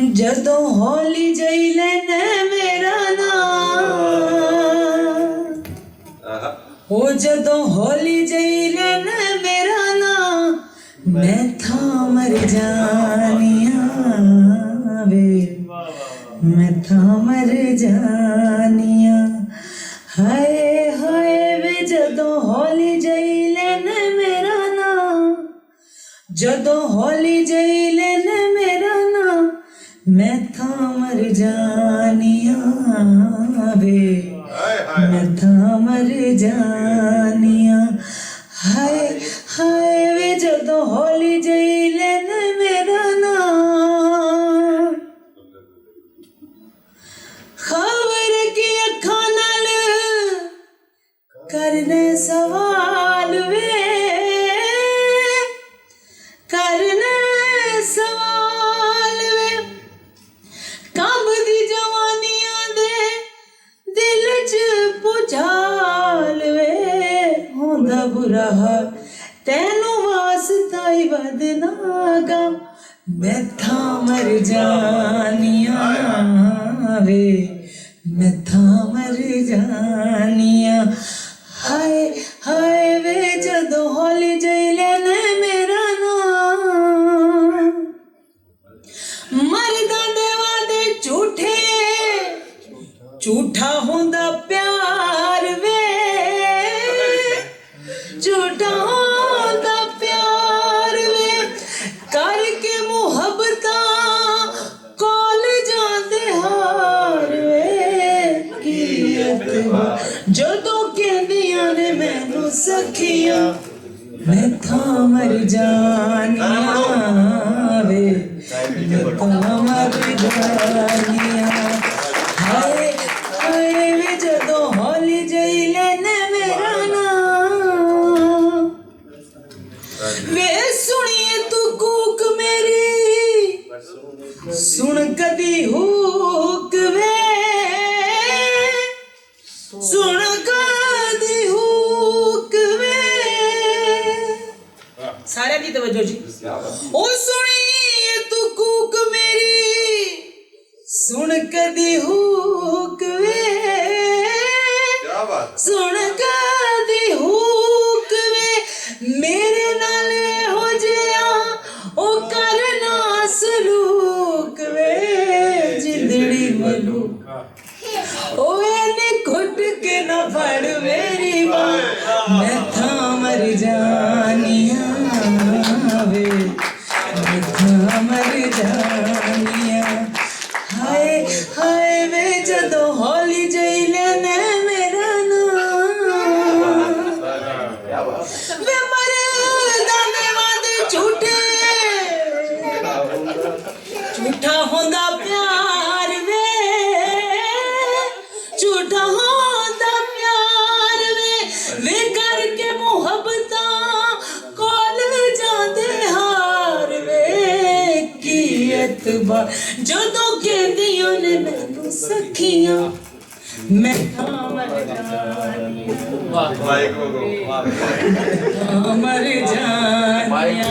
जदों हौली जई लेने मेरा नाम ओ जदों हौली जई लेने मेरा नाम मैं था मर जानिया वे मैं था मर जानिया हाय हाय वे जदों हौली जई लेने मेरा नाम जदों हौली जई लेने मेरा नाम मैं था मर जानिया वे मैं था मर जानिया हाय हाय वे जदों हौली जई लेने मेरा नाम खबर की अखां नाल करने सवाल वे करने सवाल वे कंबदी जवानियां दे दिल च पुचाल वे होंदा बुरा हाल तैनू वास्ता ही बदनागा मैं था मर जानिया वे मैं था मर जानिया हाय हाय वे जदों हौली जई लेने मेरा नाम मर्दां दे वादे झूठे झूठा होंदा प्यार वे झूठा होंदा प्यार वे करके मुहब्बतां कोल जांदे हार वे की अतवा जदों कहंदियां ने मैनू सखियां मैं था मर जानिया वे मैं था मर जानिया हाय हाय वे जदों हौली जई लेने मेरा नाम वे सुनिए तू कूक मेरी सुन कदी हुक वे सुन कदी हुक वे सारे की तवज्जो जी ओ सुनिए तू कूक मेरी सुन कदी हुक वे सुन कदी हुक वे मेरे नाल हो जिया ओ करना सलूक वे जिंदड़ी मलूक ओ एने घुट के ना फड़ मेरी मां मैं था मर जानिया वे मैं था मर जानिया हाय हाय वे जदों हौली जई लेने मेरा नाम वे मर्दां दे वादे झूठे झूठा होंदा प्यार वे झूठा होंदा प्यार वे करके मुहब्बतां कोल जांदे हार वे की एतबार जदों कहंदियां ने मैनू सखियां मैं था मर जानिया मर जानिया